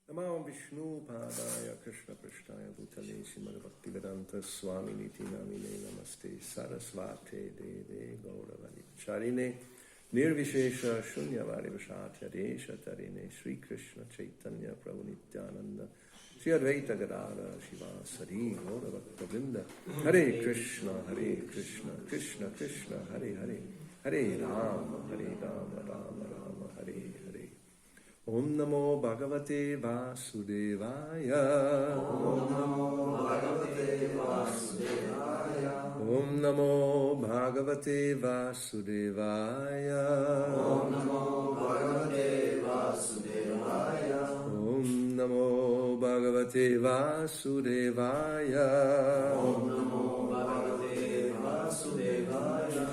Namo Vishnu Padaya Krishna Prishtaya Bhutale Srimad Bhaktivedanta Swami Niti Namine Namaste Sarasvate Dede Gauravani Charine Nirvishesha Shunyavadi Vashatya Desha Tarine Sri Krishna Chaitanya Prabhu Nityananda Sri Advaita Gadara Shiva Sari Gauravakta Vrinda Hare Krishna Krishna Krishna Hare Hare Hare Rama Rama Rama Hare Hare Om Namo Bhagavate Vasudevaya Om Namo Bhagavate Vasudevaya Om Namo Bhagavate Vasudevaya Om Namo Bhagavate Vasudevaya Om Namo Bhagavate Vasudevaya Om Namo Bhagavate Vasudevaya.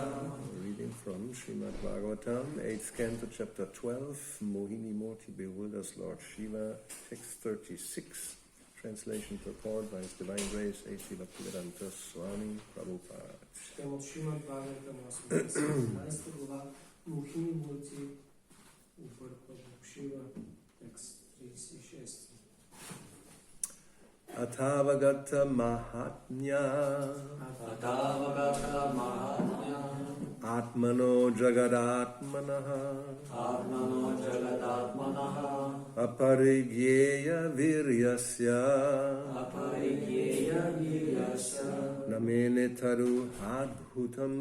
From Srimad Bhagavatam, 8th Canto, Chapter 12, Mohini Murti bewilders Lord Shiva, text 36, translation purport by His Divine Grace, A.C. Bhaktivedanta Swami Prabhupada. Четем от Шримад Бхагаватам 18 глава, Mohini Murti упорхва Шива, текст 36. Athavagata Mahatmya Athavagata Mahatmya Atmano Jagadatmanaha Atmano Jagadatmanaha Aparigyeya Viryasya Aparigyeya Viryasya Namene Taru Adbhutam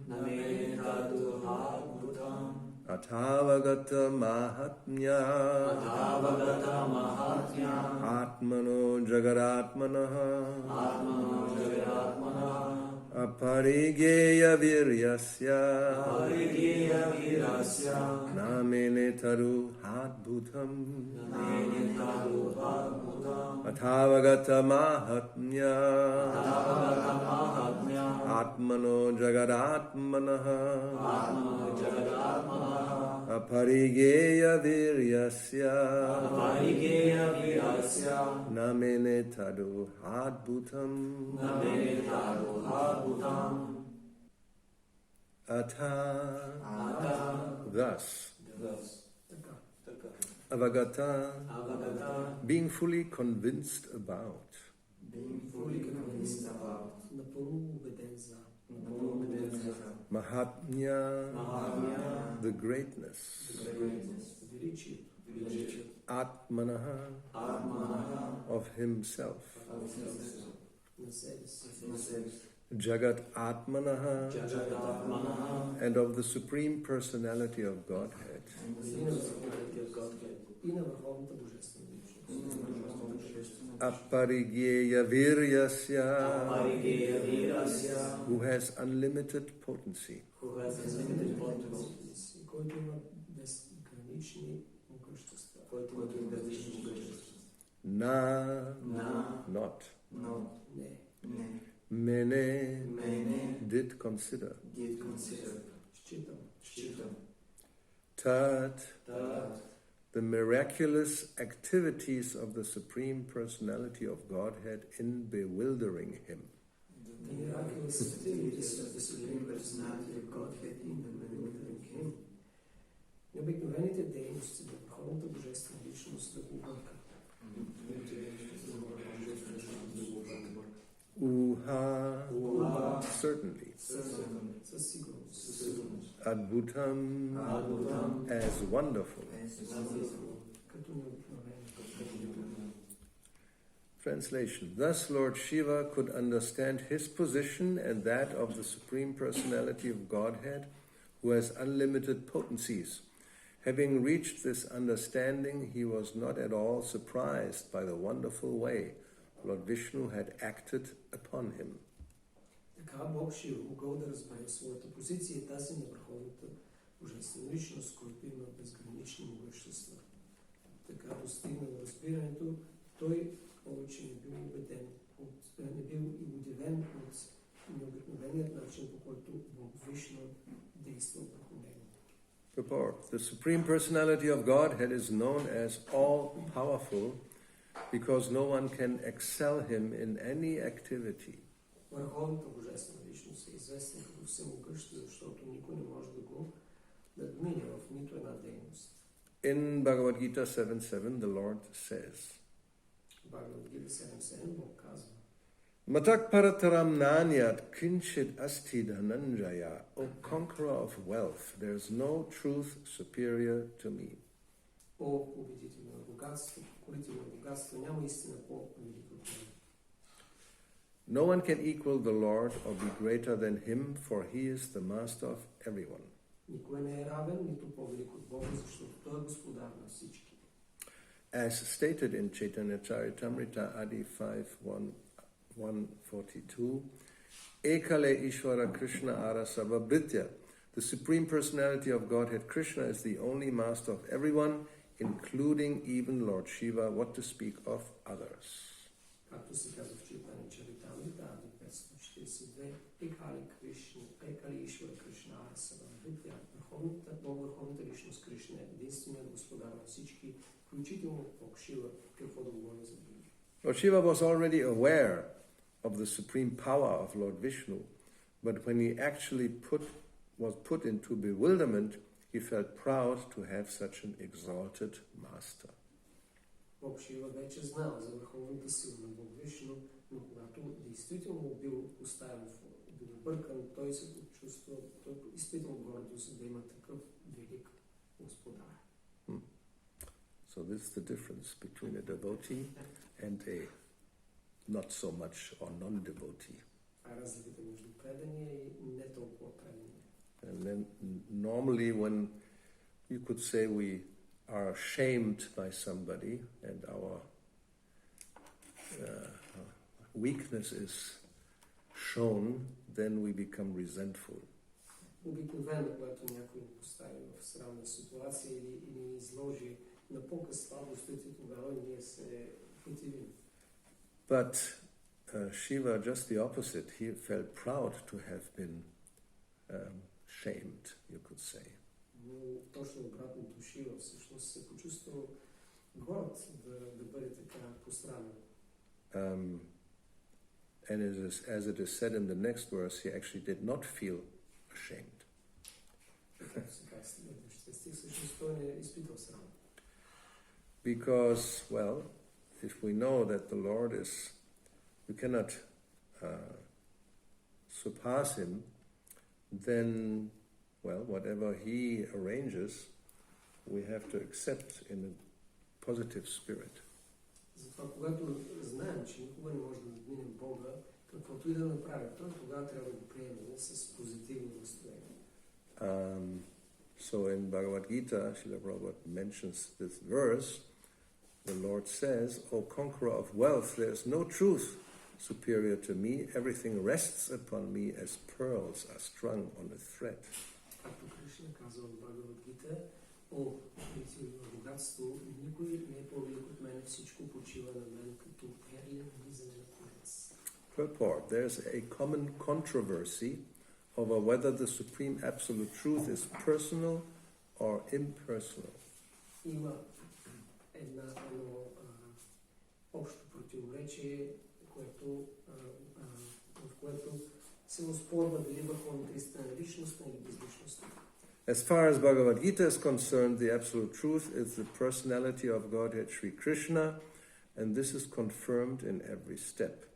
Namene Tadu Adbhutam Athavagata Mahatmya Athavagata Mahatmya Atmano Jagadatmanaha Atmano Jagadatmanaha Aparigyeya Viryasya Aparigyeya Viryasya Namene Taru Adbhutam Namene Tadu Adbhutam Athavagata Mahatmya Athavagata Mahatmya Atmano Jagadatmanaha Atmano Jagadatmanaha Aparigyeya Viryasya Aparigyeya Viryasya Namene Tadu Adbhutam Namene Tadu Adbhutam Atha Ata Thus Така. Avagata Avagata being fully convinced about being fully convinced about Напълно убеден за Mahatmya Mahatmya the greatness the greatness величието Atmanaha Atmanaha of himself of himself на себе си Jagat Atmanaha Jagadatmanaha and of the Supreme Personality of Godhead и на Върховната Божествена личност. Aparigyeya Viryasya Aparigyeya Viryasya who has unlimited potency who has unlimited potency И който има безгранични могъщества. който има безгранични могъщества Na not Не. Mene Mene did consider did consider Считам. Tat that the miraculous activities of the Supreme Personality of Godhead in bewildering him. the miraculous activities of the Supreme Personality of Godhead in the bewildering him. Необикновените дейности на Върховната Божествена личност да го объркат. Uha, certainly. Със сигурност. Adbhutam, as wonderful. Като необикновено. Translation. Thus Lord Shiva could understand his position and that of the Supreme Personality of Godhead, who has unlimited potencies. Having reached this understanding, he was not at all surprised by the wonderful way Lord Vishnu had acted upon him. Така Бог ще могъл да разбере своята позиция и тази на Върховната Божествена личност, който има безгранични могъщества. Така достигна до разбирането, той повече не бил убеден, не бил и удивен от необикновеният начин, по който Бог Вишну действа върху него. Purport. The Supreme Personality of Godhead is known as all-powerful because no one can excel him in any activity. Върховната Божествена личност е известна като всемогъща, защото никой не може да го надмине в нито една дейност. In Bhagavad Gita 7.7, the Lord says, Bhagavad Gita 7.7 Бог казва: Matak parataram nanyat kinchit asti dhananjaya, O conqueror of wealth, there is no truth superior to me. О победител на богатство, покорител на богатство, няма истина по-велика от мен. No one can equal the Lord or be greater than him, for he is the master of everyone. Никой не е равен, нито по-велик от Бога, защото Той е господар на всички. As stated in Chaitanya Charitamrita Adi 5.1.142, Ekale Ishvara Krishna Ara Sababritya, the Supreme Personality of Godhead Krishna is the only master of everyone, including even Lord Shiva, what to speak of others. Както се казва в Чайтания Чаритамрита, Ади 542, Екали Ишвара Кришна Ара Сабамритя, Върховната личност Кришна е единственият господар на всички, включително Бог Шива, какво да говорим за други. Lord Shiva was already aware of the supreme power of Lord Vishnu, but when he actually was put into bewilderment, he felt proud to have such an exalted master. Бог Шива вече знал за върховната сила на Бог Вишну, но когато действително бил поставен бил объркан, той се почувствал, той изпитал гордост да има такъв велик господар. So this is the difference between a devotee and a not so much or non-devotee. Разликата между предания и не толкова предания. And then normally when you could say we are shamed by somebody and our weakness is shown, then we become resentful. Обикновено, когато някой ни постави в срамна ситуация или ни изложи на показ слабостите, тогава ние се противим. But Shiva, just the opposite, he felt proud to have been shamed, you could say. Но точно обратното, Шива всъщност се почувствал горд да бъде така посрамен. And as it is said in the next verse, he actually did not feel ashamed. Because, well, if we know that the Lord is, we cannot surpass him, then, well, whatever he arranges, we have to accept in a positive spirit. Затова, когато знаем, че никога не може да надминем Бога, каквото и да направим, той тогава трябва да го приемем с позитивно настроение. So in Bhagavad Gita, Srila Prabhupada mentions this verse. The Lord says, O conqueror of wealth, there is no truth superior to me. Everything rests upon me as pearls are strung on a thread. Както Кришна казва в Бхагавад Гита, о, богатство, никой не е по-велик от мен, всичко почива на мен като перли нанизани на конец. Purport. There's a common controversy over whether the supreme absolute truth is personal or impersonal. Има едно общо противоречие, в което се оспорва дали върховната истина е личностна или безличностна. As far as Bhagavad Gita is concerned, the absolute truth is the personality of Godhead Sri Krishna, and this is confirmed in every step.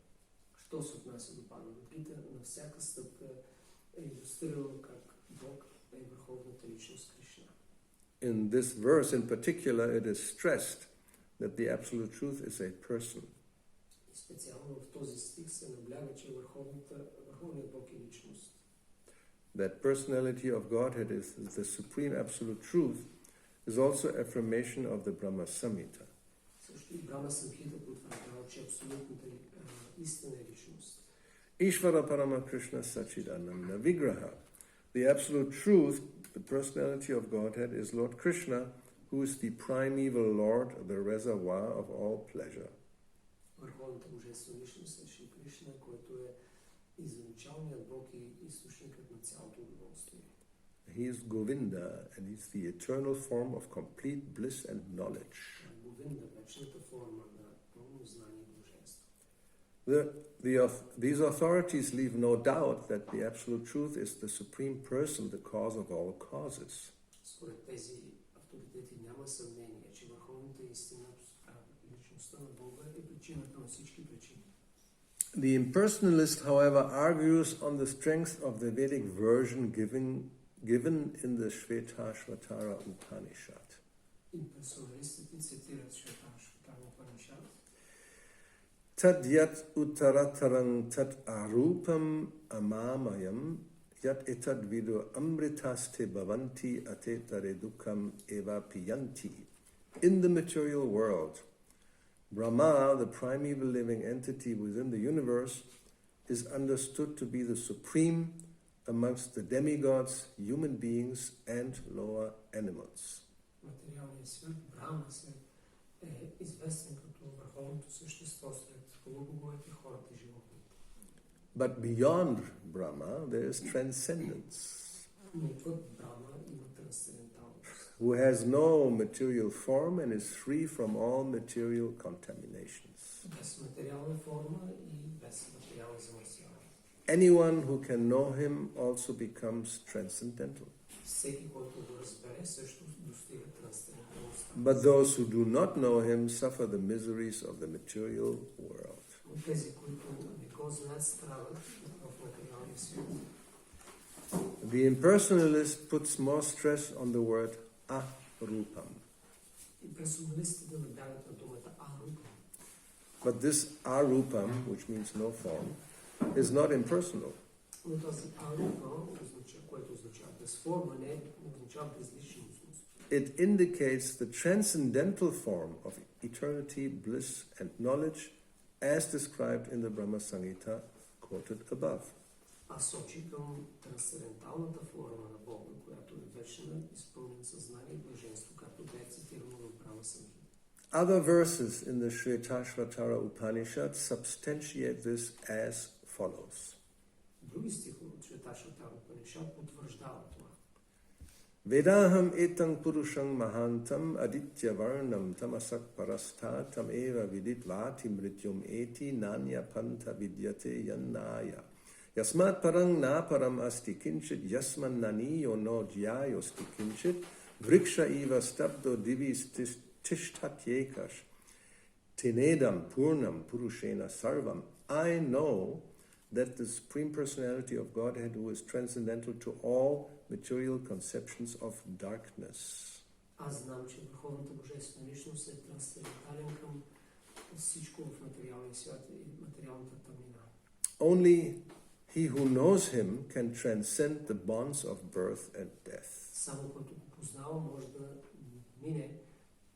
Що се отнася до Бхагавад Гита, на всяка стъпка е илюстрирано как Бог е върховната личност Кришна. In this verse in particular, it is stressed that the absolute truth is a person. Специално в този стих се набляга, че върховният Бог е личност. That personality of Godhead is the supreme absolute truth is also affirmation of the Brahma Samhita. Също и Брахма Самхита потвърждава, че абсолютната истина е личност. Ishvara Parama Krishna Sachidananda Vigraha. The absolute truth, the personality of Godhead, is Lord Krishna, who is the primeval Lord, the reservoir of all pleasure. Върховната божествена личност е Шри Кришна, който е изначалният Бог и източникът на цялото удоволствие. He is Govinda, and he's the eternal form of complete bliss and knowledge. Говинда, вечната форма на пълно знание и блаженство. These authorities leave no doubt that the absolute truth is the supreme person, the cause of all causes. Според тези авторитети авторитет и няма съмнение, че върховната истина, личността на Бога е причината на всички причини. The impersonalist, however, argues on the strength of the Vedic version given in the Shvetashvatara Upanishad. Имперсоналистите цитират Шветашватара Упанишад. Tad yat uttaratarang tat arupam amamayam yat etad vidu amritaste bhavanti atetare dukkam eva piyanti. In the material world, Brahma, the primeval living entity within the universe, is understood to be the supreme amongst the demigods, human beings, and lower animals. Материалният свят, Брахма е известен като върховното същество сред полубоговете, хората и животните. But beyond Brahma, there is transcendence, Но отвъд Брахма има трансценденталност, who has no material form and is free from all material contaminations. без материална форма и без материално замърсяване. Anyone who can know him also becomes transcendental. Всеки, който го разбере, също достига трансценденталността. But those who do not know him suffer the miseries of the material world. Но тези, които не го знаят, страдат в материалния свят. The impersonalist puts more stress on the word arupam. Имперсоналистите наблягат на думата арупа. But this arupam, which means no form, is not impersonal. Но този арупа, което означава безформа, не означава безличност. It indicates the transcendental form of eternity, bliss, and knowledge as described in the Brahma Samhita quoted above. А сочи към трансценденталната форма на Бога, която е вечна, изпълнена съзнание и блаженство, както бе цитирано в Брахма Самхита. Other verses in the Shvetashvatara Upanishad substantiate this as follows. Други стихове от Шветашватара Упанишад потвърждават това. Vedaham etang purushang mahantam aditya varnam tamasak parastha tam eva vidit vati mrityum eti nanya panta vidyate yannaya. Yasmat parang na param asti kinchit yasman naniyo no jyayosti kinchit vriksha eva stabdo divis tishtatyekash tenedam purnam purushena sarvam. I know that the Supreme Personality of Godhead, who is transcendental to all material conceptions of darkness. Аз знам, че върховната божествена личност е трансцендентален към всичко в материалния свят и материалната тъмнина. Only he who knows him can transcend the bonds of birth and death. Само който го познава, може да мине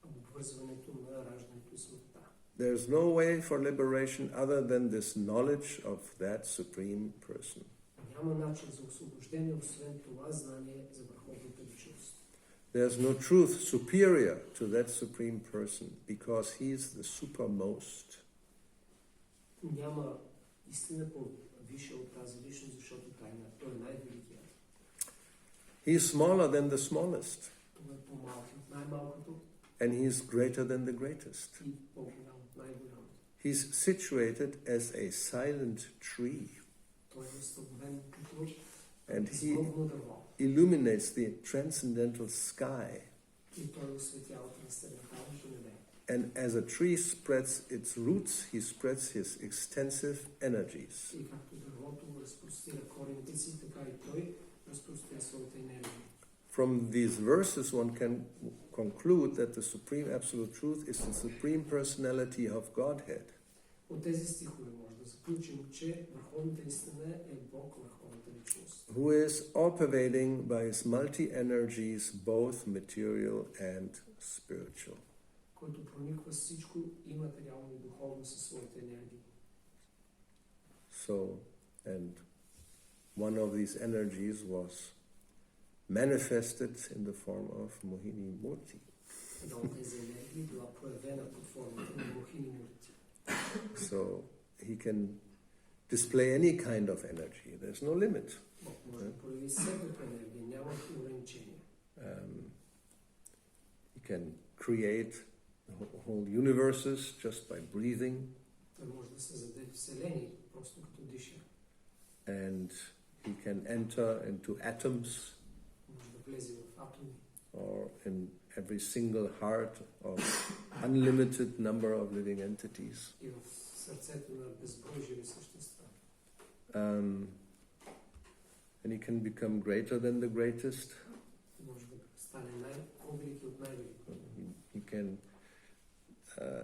обвързването на раждането и смъртта. There is no way for liberation other than this knowledge of that Supreme Person. Няма начин за освобождение, освен това знание за върховната личност. There is no truth superior to that Supreme Person because he is the supermost. Няма истина по-висша от тази личност, защото той е най-великият. He is smaller than the smallest, Това е по-малко от най-малкото and he is greater than the greatest. и по-голям от най-голямото. He is situated as a silent tree, Той е установен като and he безмълвно дърво. illuminates the transcendental sky. И той осветява трансценденталното небе. And as a tree spreads its roots, he spreads his extensive energies. И както дървото разпростира корените си, така и той разпростира своята енергия. From these verses, one can conclude that the Supreme Absolute Truth is the Supreme Personality of Godhead. От тези стихове може да заключим, че върховната истина е Бог, върховната личност, Who is all-pervading by his multi-energies, both material and spiritual. който прониква всичко и материално и духовно със своите енергии. So, and one of these energies was manifested in the form of Mohini Murti. Една от тези енергии била проявена под формата на Мохини Мурти. So he can display any kind of energy. There's no limit. Бог може да прояви всякаква енергия, няма ограничения. He can create whole universes just by breathing, Той може да създаде вселени, просто като диша. and he can enter into atoms Може да влезе в атоми or in every single heart of unlimited number of living entities. И в сърцето на безброй живи същества. And he can become greater than the greatest. Може да стане по-велики от най-велики. He can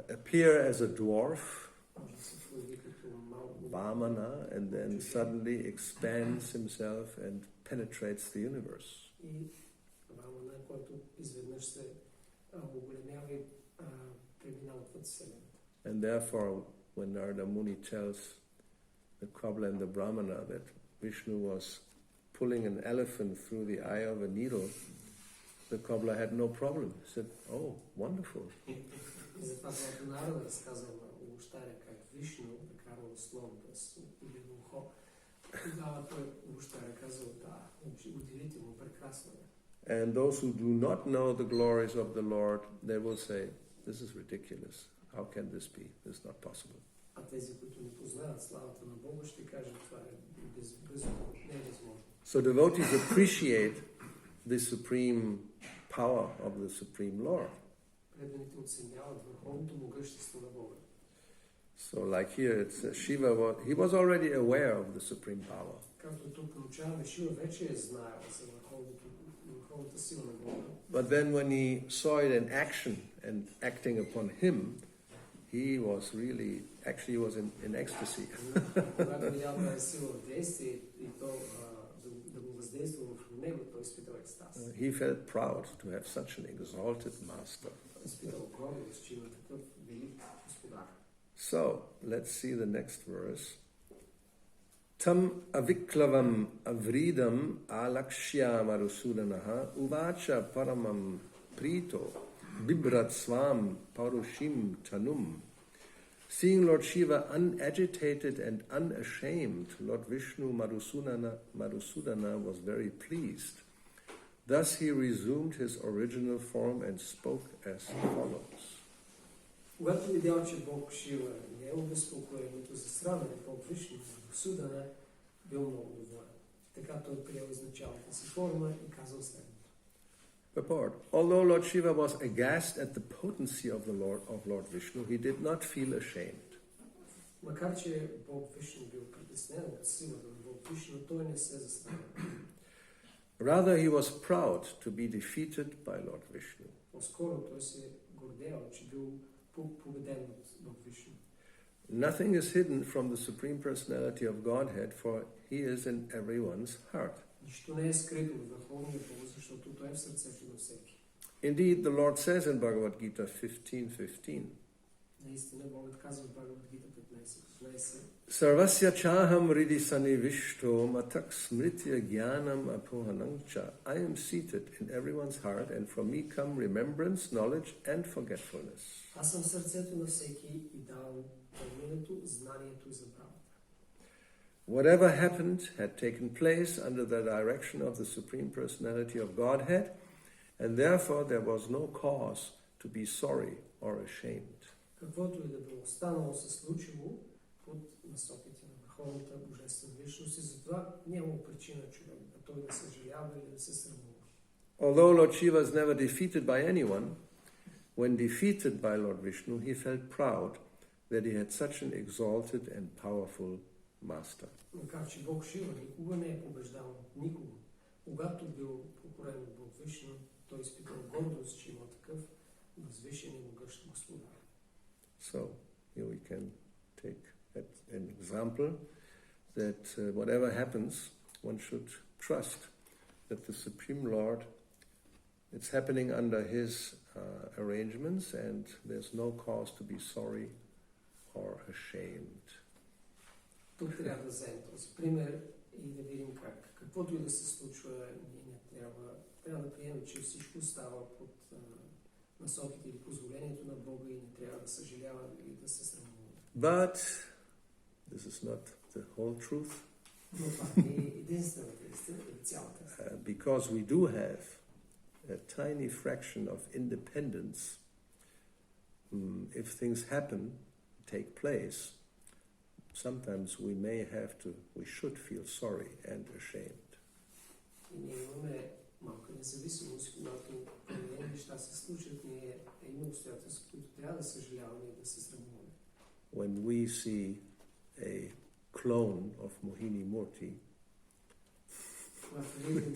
appear as a dwarf, Може да се появи като малко Vamana, and then suddenly expands himself and penetrates the universe. и Вамана, който изведнъж се оголемява и преминава отвъд Вселената. And therefore, when Narada Muni tells the Kobla and the Brahmana that Vishnu was pulling an elephant through the eye of a needle, the Kobla had no problem. He said, "Oh, wonderful." И затова, когато Нарада разказва на обощаря как Вишну да карал слон, т.е. убил ухо, тогава той обощаря казал, да, удивително, прекрасно е. And those who do not know the glories of the Lord, they will say, "This is ridiculous. How can this be? This is not possible." А тези, които не познават славата на Бога, ще кажат, това е безумно, невъзможно. So devotees appreciate the supreme power of the Supreme Lord. Преданите оценяват върховното могъщество на Бога. So like here, it's Shiva, he was already aware of the supreme power. Както тук научаваме, Шива вече е знаел за върховната сила на Бога. But then when he saw it in action and acting upon him, he was really, actually he was in ecstasy. Когато видял тази сила в действие и то да го въздейства върху него, той изпитал екстаз. He felt proud to have such an exalted master. Изпитал гордост, че има такъв велик господар. So, let's see the next verse. Tam aviklavam avridam alakshya marusudanaha uvacha paramam prito bibrat swam parushim tanum. Seeing Lord Shiva unagitated and unashamed, Lord Vishnu Madhusudana was very pleased. Thus he resumed his original form and spoke as follows. Когато видял, че Бог Шива не е обезпокоен, нито засрамен, Бог Вишну Мадхусудана бил много доволен. Така той приел изначалната си форма и казал следното. Purport. Although Lord Shiva was aghast at the potency of Lord Vishnu, he did not feel ashamed. Макар че Бог Вишну бил притеснен от силата на Бог Вишну, той не се засрамен. Rather, he was proud to be defeated by Lord Vishnu. По-скоро той се гордеял, че бил победен от Бог Вишну. Nothing is hidden from the Supreme Personality of Godhead, for he is in everyone's heart. Нищо не е скрито от Върховния Бог, защото той е в сърцето на всеки. Indeed, the Lord says in Bhagavad Gita 15:15, Наистина Богът казва в Бхагавад Гита 15:15. Sarvasya chaham ridi sanivishto matak smritya jnanam apohanangcha. I am seated in everyone's heart, and from me come remembrance, knowledge, and forgetfulness. Аз съм в сърцето на всеки и давам помненето, знанието и забравата. Whatever happened had taken place under the direction of the Supreme Personality of Godhead, and therefore there was no cause to be sorry or ashamed. Каквото и да било станало се случило под насоките на Върховната Божествена Личност и затова няма причина човек да той да съжалява или да се срамува. Although Lord Shiva was never defeated by anyone, when defeated by Lord Vishnu, he felt proud that he had such an exalted and powerful master. Макар че Бог Шива никога не е побеждавал никого, когато бил покорен от Бог Вишну, той изпитал гордост, че има такъв възвишен и могъщ господар. So, here we can take an example that whatever happens, one should trust that the Supreme Lord, it's happening under His arrangements, and there's no cause to be sorry or ashamed. Тук трябва да вземем този пример и да видим как. Каквото и да се случва, ние не трябва да приемем, че всичко става под насоките или позволението на Бога и не трябва да съжалява или да се срамува. But this is not the whole truth. Но това не е единствената истина или цялата истина. Because we do have a tiny fraction of independence, if things happen, take place, sometimes we should feel sorry and ashamed. И ние имаме малка независимост, когато определени неща се случат, ние има обстоятелства, които трябва да съжаляваме и да се срамуваме. When we see a clone of Mohini Murti Когато видим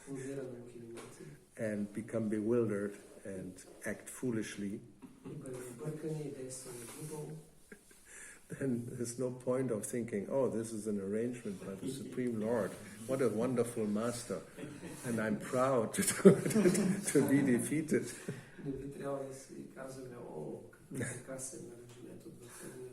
клонирана Мохини Мурти and become bewildered and act foolishly, и бъдем объркани и действаме глупаво, then there's no point of thinking, oh, this is an arrangement by the Supreme Lord. What a wonderful master. And I'm proud to be defeated. не би трябвало да си казваме, о, какъв прекрасен аранжимент от Върховния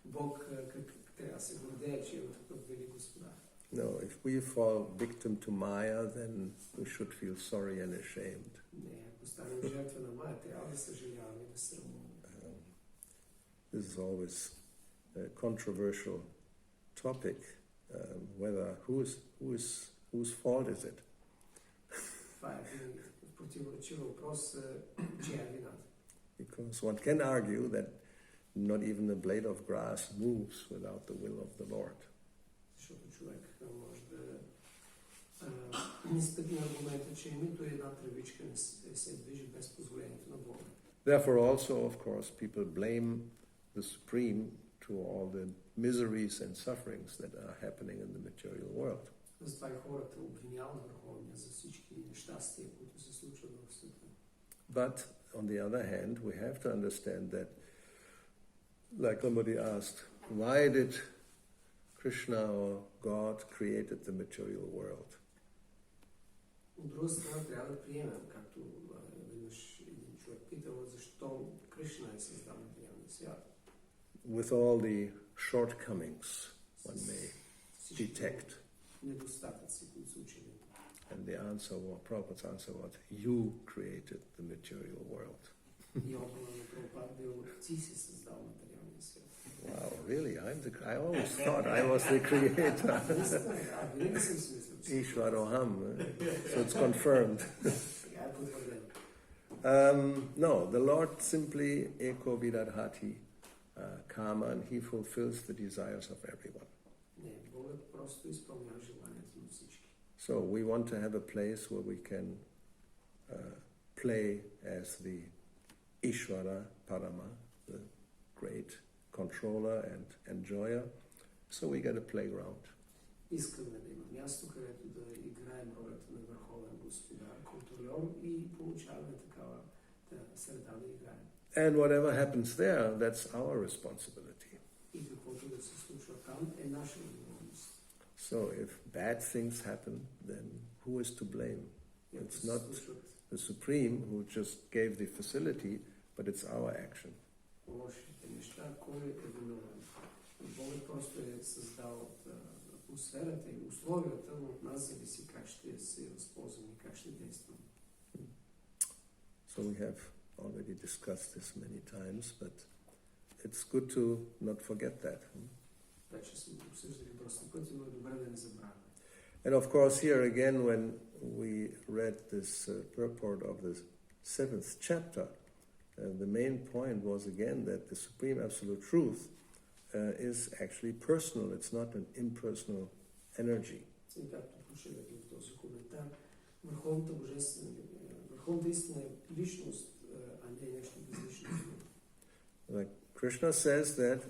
Бог, как трябва да се гордее, че има такъв велик господар. No, if we fall victim to Maya, then we should feel sorry and ashamed. Не, ако станем жертва на Мая, трябва да съжаляваме и да се срамуваме. This is always a controversial topic, whether whose fault is it? Това е един противоречив въпрос, чия е вината. Because one can argue that not even a blade of grass moves without the will of the Lord. Защото човек може да не стъпи аргумента, че нито една тръвичка не се движи без позволението на Бога. Therefore also, of course, people blame the Supreme to all the miseries and sufferings that are happening in the material world. Затова и хората обвиняват Върховния за всички нещастия, които се случват в света. But on the other hand, we have to understand that, like somebody asked, why did Krishna or God created the material world? От друга страна трябва да приемем, както веднъж един човек питал, защо Кришна е създал материалния свят. With all the shortcomings one may detect. Недостатъци, които са очевидни. And the answer, Prabhupada's answer was, you created the material world. И отговор на Прабхупад бил, ти си създал материалния свят. Wow, really? I always thought I was the creator. Винаги съм си мислил, че Ishvaroham. So it's confirmed. сега е потвърдено. No, the Lord simply eko vidadhati karma, and He fulfills the desires of everyone. Не, Богът просто изпълнява желанието на всички. So we want to have a place where we can play as the Ishvara Parama, the great controller and enjoyer. So we get a playground. Искаме да има място, където да играем ролята на върховен господар, контролер и получаваме такава среда да играем. And whatever happens there, that's our responsibility. И каквото да се случва там е наша отговорност. So if bad things happen, then who is to blame? It's not the Supreme who just gave the facility, but it's our action. Лошите неща, кой е виновен? Богът просто е създал атмосферата и условията, но от нас зависи как ще се възползваме и как ще действаме. So we have already discussed this many times, but it's good to not forget that. Вече сме обсъждали доста пъти, но е добре да не забравяме. And of course, here again, when we read this purport of the 7th chapter, the main point was again that the Supreme Absolute Truth is actually personal. It's not an impersonal energy. Както прочетахме в този коментар, върховната истина е личност, а не нещо безлично. Like Krishna says that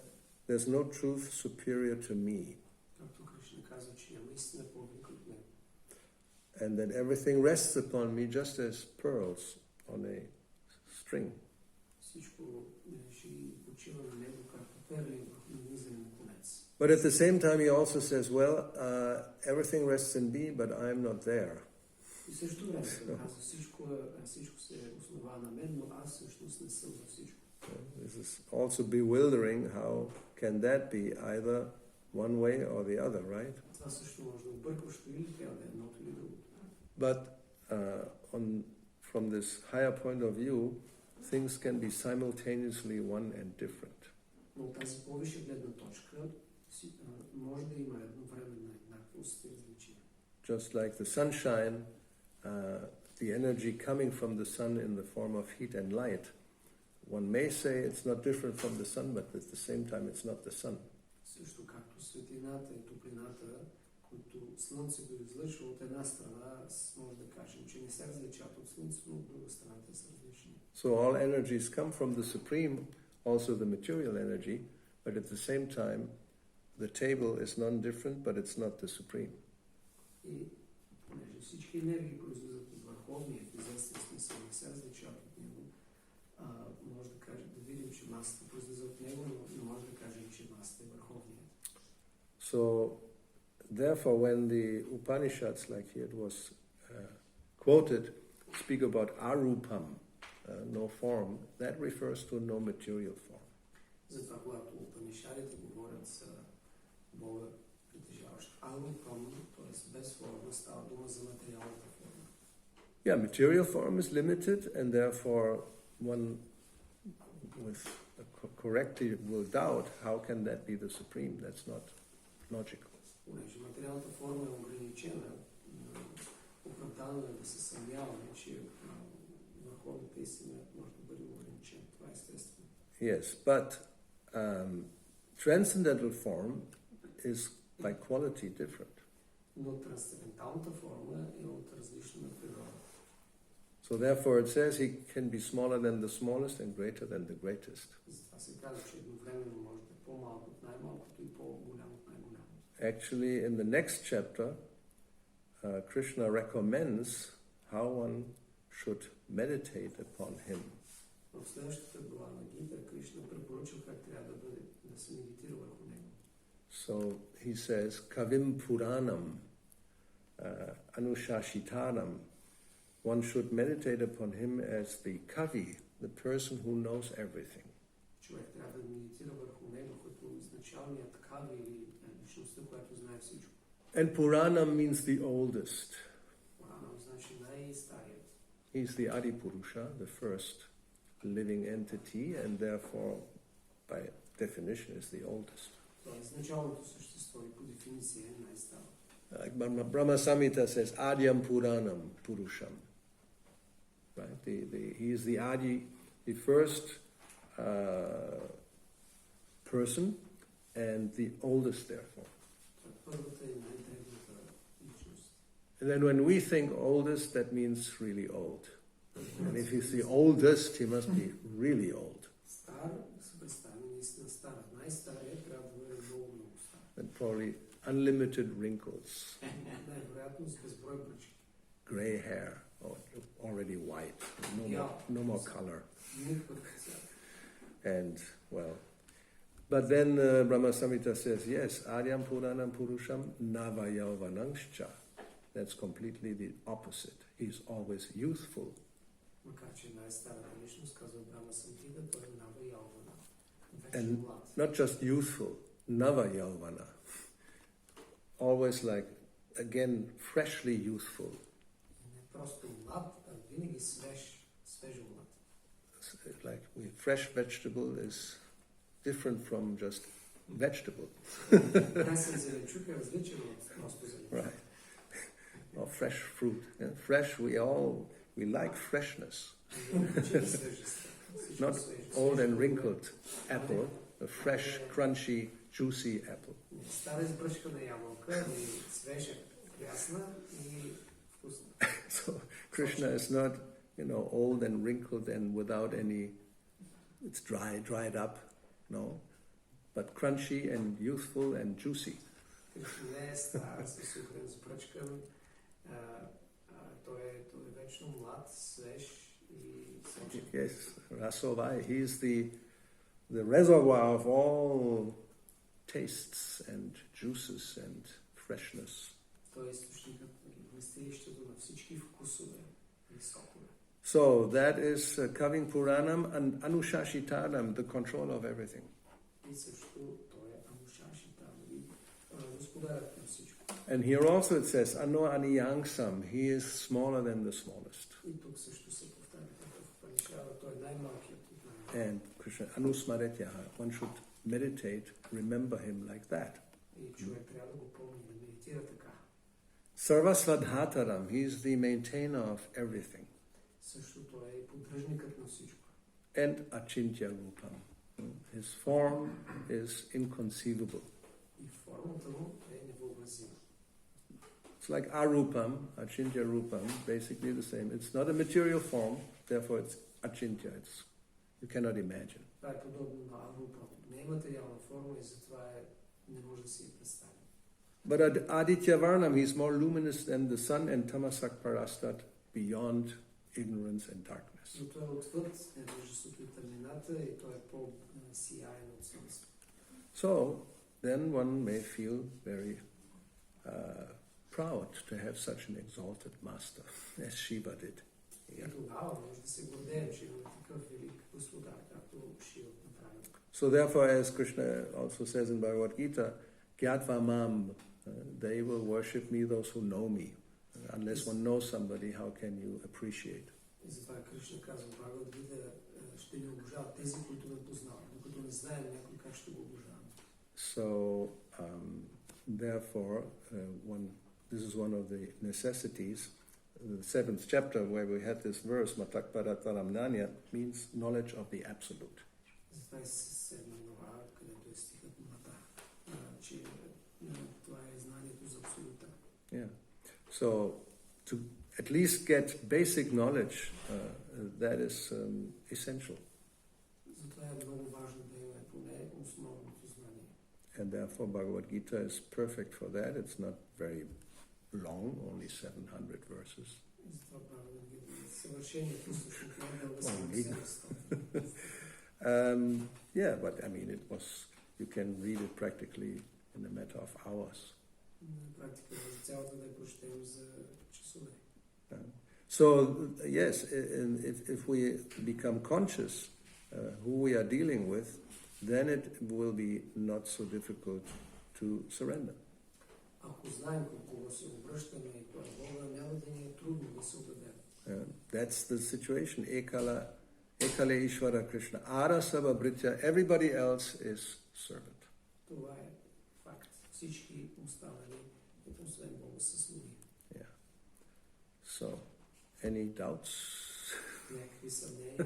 there's no truth superior to me. Както Кришна казва, че няма истина по-велика от мен. And that everything rests upon me just as pearls on a string. Всичко ще почива на него, както перли върху нанизане на конец. But at the same time he also says, well, everything rests in me, but I'm not there. И също време казва, всичко се основа на мен, но аз всъщност не съм за всичко. This is also bewildering. How can that be either one way or the other, right? Това също може да объркващо или трябва да е едното или другото. But from this higher point of view, things can be simultaneously one and different. Но от тази по-висша гледна точка може да има едновременно еднаквост и различие. Just like the sunshine, the energy coming from the sun in the form of heat and light, one may say it's not different from the sun, but at the same time it's not the sun. Също както светлината и топлината, които Слънцето излъчва от една страна, може да кажем, че не се различават от Слънцето, но от друга страна те са различни. So all energies come from the Supreme, also the material energy, but at the same time, the table is non-different, but it's not the Supreme. И понеже всички енергии произлизат от върховния, в известен смисъл не се различават от него, може да кажем, да видим, че масата произлиза от него, но не може да кажем, че масата е върховния. So, therefore, when the Upanishads, like here it was quoted, speak about arupam, no form, that refers to no material form. Затова, когато Упанишадите говорят за Бога, притежаващ арупам, т.е. без форма, става дума за материалната форма. Yeah, material form is limited, and therefore one with correctly will doubt how can that be the Supreme. That's not logical. Понеже материалната форма е ограничена, оправдано е да се съмняваме, че върховната истина може да бъде ограничена. Това е естествено. Yes, but transcendental form is by quality different. Но трансценденталната форма е от различна природа. So therefore it says he can be smaller than the smallest and greater than the greatest. Затова се казва, че едновременно може да е по-малко от най-малкото и по-голямо от най-голямо. Actually, in the next chapter, Krishna recommends how one should meditate upon him. В следващата глава на Гита Кришна препоръчва как трябва да се медитира върху него. So he says, Kavim Puranam, Anushashitanam. One should meditate upon him as the Kavi, the person who knows everything. Човек трябва да медитира върху него като изначалният Кави или личността, която знае всичко. And Puranam means the oldest. Пуранам значи най-старият. He's the Adipurusha, the first living entity, and therefore, by definition, is the oldest. Това е изначалното същество и по дефиниция е най-старо. Like Brahma Samhita says, Adyam Puranam Purusham. Right? He is the Adi, the first person, and the oldest, therefore. Първата и най-древната личност. And then when we think oldest, that means really old. And if he's the oldest, he must be really old. Стар, се представя наистина стара. Най-стария трябва да бъде много стар. And probably unlimited wrinkles, Най-вероятно с безброй бръчки. gray hair, or already white, no more color. And, well, but then Brahma Samhita says, yes, Adyam Puranam Purusham Navayavanangscha. That's completely the opposite. He's always youthful. Макар че най-старата личност, казва Брахма Самхита, той е Нава Ялвана. And Вечно млад. not just youthful, Navayavana. Always like, again, freshly youthful. Не просто млад, а винаги свежо млад. Like fresh vegetable is different from just vegetable. Пресен зеленчук е различен от просто зеленчук. Right. Or fresh fruit. Yeah? Fresh, we like freshness. Not old and wrinkled apple, a fresh, crunchy, juicy apple. Стара избръчкана ябълка, свежа, прясна и вкусна. So Krishna is not, old and wrinkled and without any, it's dried up, no, but crunchy and youthful and juicy. Кришна не е стар, със сухрен избръчкан, той е вечно млад, свеж и сочен. Yes, Rasovai, he is the reservoir of all tastes and juices and freshness. Той е източникът, вместилището на всички вкусове и сокове. So that is Kavim Puranam and Anushashitanam, the control of everything. И също той е Анушашитанам, господарят на всичко. And here also it says, Ano Aniyangsam, he is smaller than the smallest. И тук също се повтаря в Панишава, той е най-малкият от най-малкият. And Krishna, Anusmaretyaha, one should meditate, remember him like that. И човек трябва да го помни, да медитира така. Sarvasvadhataram, he is the maintainer of everything. Също той е поддръжникът на всичко. And Achintya Rupam. His form is inconceivable. И формата му е невъобразима. It's like arupam, achintya rupam, basically the same. It's not a material form, therefore it's achintya. You cannot imagine. Това е подобно на арупа. Не е материална форма и затова не може да си я представим. But Aditya Varnam, he's more luminous than the sun, and Tamasak Parastat beyond ignorance and darkness. Но той е отвъд невежеството и тъмнината и той е по-сияен от слънцето. So then one may feel very proud to have such an exalted master as Shiva did. И тогава може да се гордеем, че има такъв велик господар, както Шива направи. So therefore, as Krishna also says in Bhagavad Gita, Gyatva Mam, they will worship me, those who know me. Unless one knows somebody, how can you appreciate? И затова Кришна казва в Бхагавад Гита, ще ни обожават тези, които ме познават, докато не знаем някой как ще го обожавам. So therefore, this is one of the necessities. The 7th chapter, where we had this verse, Matakparataram Nanya, means knowledge of the absolute. Затова е 7 глава, където е стихът Мата, че това е знанието за абсолюта. Yeah. So to at least get basic knowledge, that is essential. Затова е много важно да имаме поне основното знание. And therefore Bhagavad Gita is perfect for that. It's not very long, only 700 verses. И затова Бхагавад Гита е съвършеният източник, не само 700. Yeah, but I mean, you can read it practically in a matter of hours. На практика за цялата да прочетем за часове. So yes, if we become conscious who we are dealing with, then it will be not so difficult to surrender. Ако знаем към кого се обръщаме и кой е Бога, няма да ни е трудно да се отдадем. That's the situation. Ekale Ishvara Krishna. Ara Sava Britya. Everybody else is servant. Това е факт. Всички останали, освен Бога, са слуги. Yeah. So, any doubts? Някакви съмнения?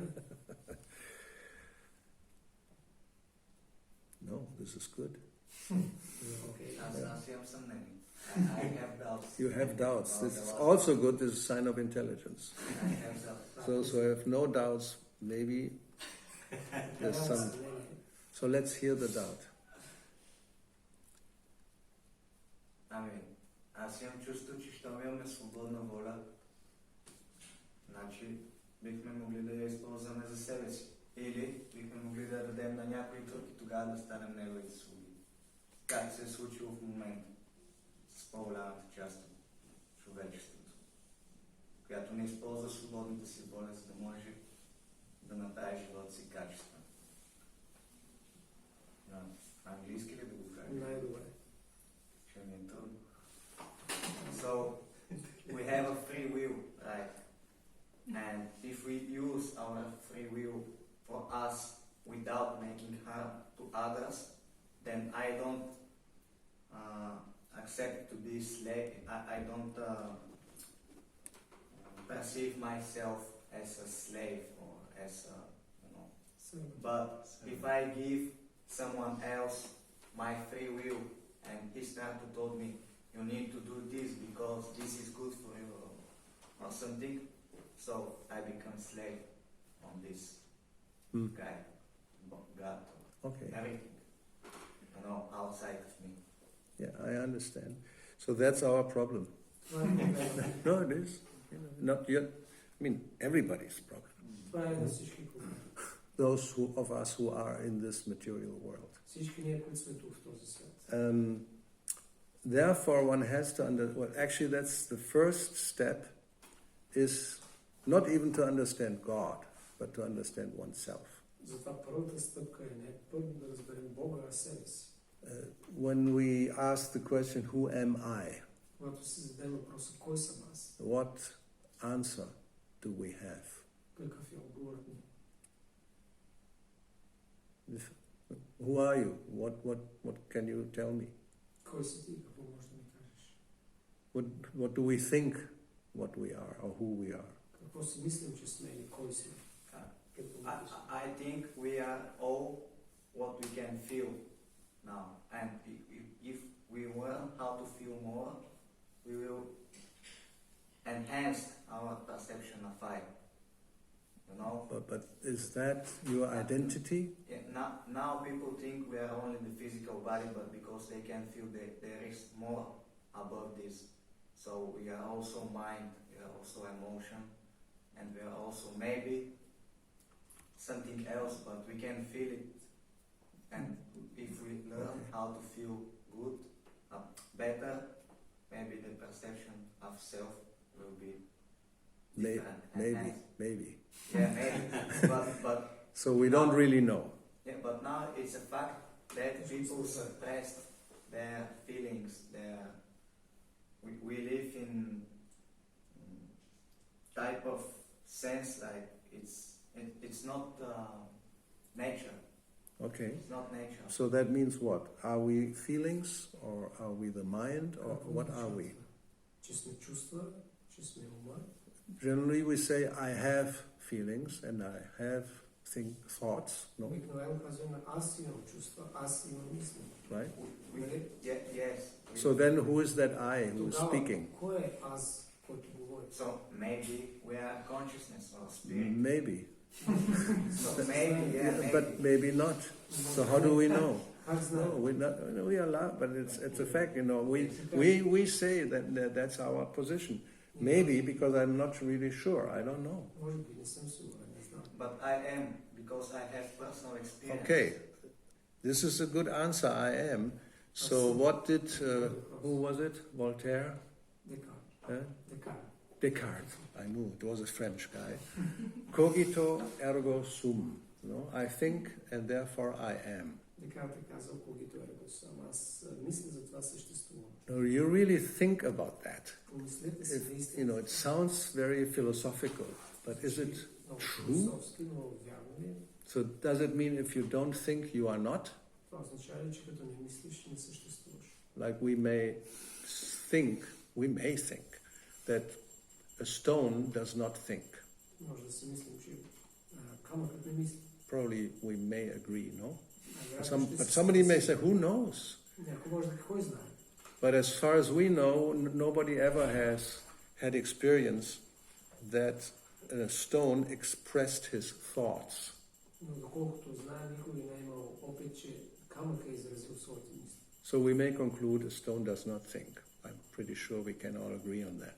No, this is good. Okay. Аз имам съмнение. I have doubts. You have doubts. This is also good. This is a sign of intelligence. I have doubts. So if no doubts, maybe there's some. So let's hear the doubt. Ами, аз имам чувство, че щом имаме свободна воля, значи бихме могли да я използваме за себе си. Или бихме могли да я дадем на някой друг и тогава да станем неговите слуги. Как се е случило в момента с по-голямата част от човечеството, която не използва свободната си воля, за да може да направи живота си качествен. На английски ли да го кажа? Най-добре. Ще ми е трудно. So, we have a free will, right? And if we use our free will for us without making harm to others, then I don't accept to be slave. I don't perceive myself as a slave or as a, But if I give someone else my free will and he started to told me, you need to do this because this is good for you or something, so I become slave on this guy, God, Okay. everything, outside of me. Yeah, I understand. So that's our problem. No, it is. Not yet. I mean, everybody's problem. Това е на всички проблеми. Those of us who are in this material world. Всички ние, които сме тук в този свят. Therefore, one has to actually, that's the first step, is not even to understand God, but to understand oneself. Затова първата стъпка е не първо да разберем Бога, а себе си. When we ask the question, who am I? Когато си зададем въпроса, кой съм аз? What answer do we have? Какъв е отговорът ни? Who are you? What can you tell me? Кой си ти? Какво можеш да ми кажеш? What do we think what we are or who we are? Какво си мислим, че сме или кой сме? I think we are all what we can feel now, and if we learn how to feel more, we will enhance our perception of I. You know? But is that your identity? Yeah, now people think we are only the physical body, but because they can feel that there is more above this. So we are also mind, we are also emotion, and we are also maybe something else, but we can feel it. And if we learn how to feel good, better, maybe the perception of self will be different. Maybe. Yeah, maybe. but So we don't really know. yeah, but now it's a fact that people suppress their feelings. We live in type of sense like it's not nature. Okay. It's not nature. So that means what? Are we feelings, or are we the mind, or what are we? Че сме чувства, че сме ума. Generally we say I have feelings and I have thoughts, no? Обикновено казваме аз имам чувства, аз имам мисли. Right? Нали? Yes. So then who is that I who is Тогава, speaking? кой е аз, който говори? So maybe we are consciousness or spirit. Maybe. So maybe, yeah, maybe. But maybe not. So how do we know? Как знаем? No, we allow, but it's a fact, you know. We say that that's our position. Maybe because I'm not really sure. I don't know. Може би не съм сигурен, не знам. But I am, because I have personal experience. Okay, this is a good answer. I am. So what did who was it? Voltaire? Декарт. Декарт. Descartes. I knew it was a French guy. Cogito ergo sum. No, I think and therefore I am. Декарт е казал когито ерго сум. Аз мисля, затова съществувам. No, you really think about that. Помислете си You наистина. know, it sounds very philosophical, but is it Много true? философски, но вярно ли? So does it mean if you don't think, you are not? Това означава ли, че като не мислиш, не съществуваш? Like we may think that a stone does not think. Може да си мислим, че камъкът не мисли. Probably we may agree, no? Вероятно ще But си somebody may съгласим. say, who knows? Някой може да кой знае. But as far as we know, nobody ever has had experience that a stone expressed his thoughts. Но доколкото знае, никой не е имал опит, че камък е изразил своите мисли. So we may conclude a stone does not think. I'm pretty sure we can all agree on that.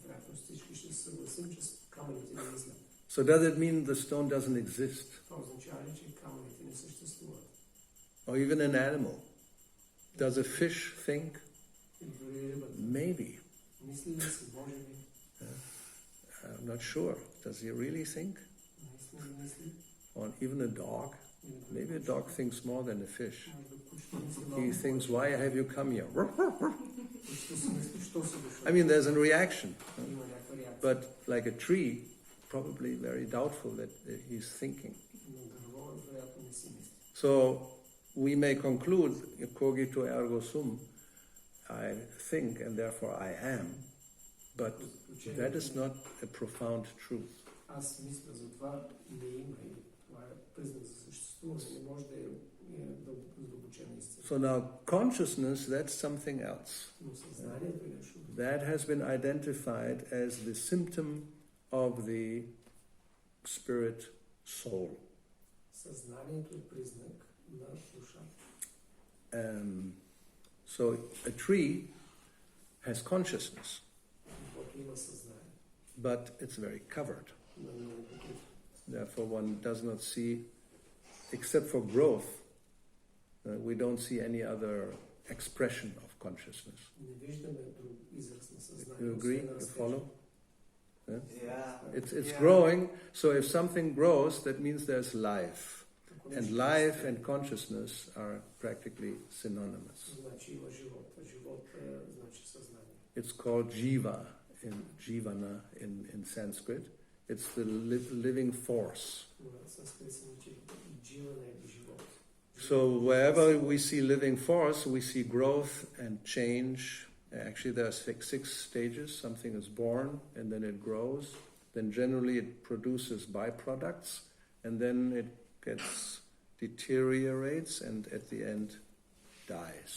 Вероятно всички ще се съгласим, че камъните не мислят. So does it mean the stone doesn't exist? Това означава ли, че камъните не съществуват? Or even an animal? Does a fish think? Или дори рибата. Maybe. Мисли ли си, може би? I'm not sure. Does he really think? Наистина ли мисли? Or even a dog? Или дори Maybe a кучето. dog thinks more than a fish. Може да кучето мисли He малко thinks, повече. why have you come here? Кучето си мисли, що си дошъл. I mean, there's a reaction. Има някаква реакция. But like a tree, probably very doubtful that he's thinking. Но дърво, вероятно, не си мисли. So we may conclude, cogito ergo sum, I think and therefore I am, but that is not a profound truth. Аз мисля за това не има и това е признак за съществуване. Не може да е задълбочена истина. So now consciousness, that's something else. Но съзнанието е нещо друго. That has been identified as the symptom of the spirit soul. Съзнанието е признак на душата. So a tree has consciousness, Защото има съзнание. but it's very covered. Но не е покрито. Therefore one does not see, except for growth, we don't see any other expression of consciousness. Не виждаме друг израз на съзнание. You agree? освен You растежа. follow? Yeah. It's Yeah. growing, so if something grows, that means there's life. Ако And нещо life расте, and consciousness are practically synonymous. значи има живот. А живот значи съзнание. It's called jivana in Sanskrit. It's the living force. Но на санскрит се нарича дживана или живот. So wherever we see living force, we see growth and change. Actually, there are six stages. Something is born, and then it grows. Then generally it produces byproducts, and then it deteriorates, and at the end dies.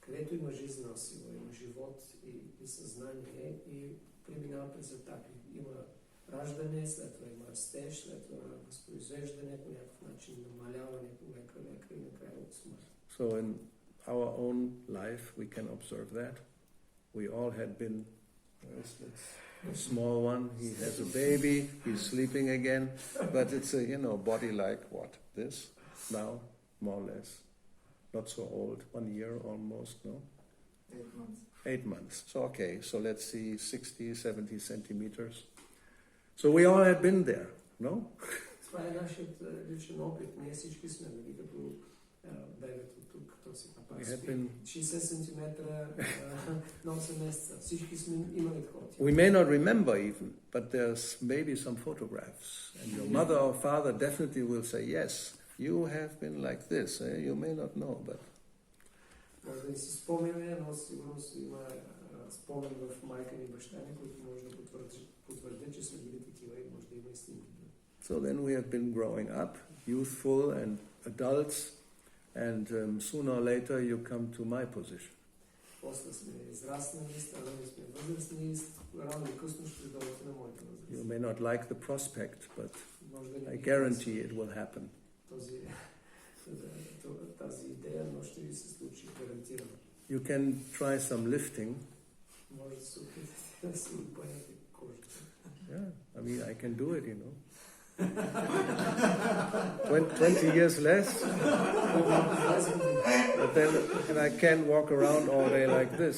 където има жизнена сила, има живот и съзнание и преминава през етапи. Има раждане, след това има растеж, след това възпроизвеждане, по някакъв начин намаляване, лека и накрая от смърт. So in our own life we can observe that. We all had been, a small one, he has a baby, he's sleeping again, but it's a, body like what? This? Now, more or less. Not so old, 1 year almost, no? 8 months. 8 months. So okay, so let's see 60, 70 centimeters. So we all had been there, no? Това е нашият личен опит. Ние всички сме, нали, като бебето тук, като си папа. 60 см на 8 месеца. Всички сме имали такова. We may not remember even, but there's maybe some photographs. And your mother or father definitely will say, yes, you have been like this. You may not know, but... Може да не си спомняме, но сигурно има спомен в майка и баща ни, които може да потвърдят, че сме били такива и може да има и снимки. So then we have been growing up, youthful and adults, and sooner or later you come to my position. После сме израснали, станали сме възрастни и рано или късно ще дойдете на моята възраст. You may not like the prospect, but I guarantee it will happen. Тази идея, но ще ви се случи, гарантирано. You can try some lifting. Може да се опитате да си опънете кожата. Yeah, I mean, I can do it, 20 years less, but then and I can't walk around all day like this,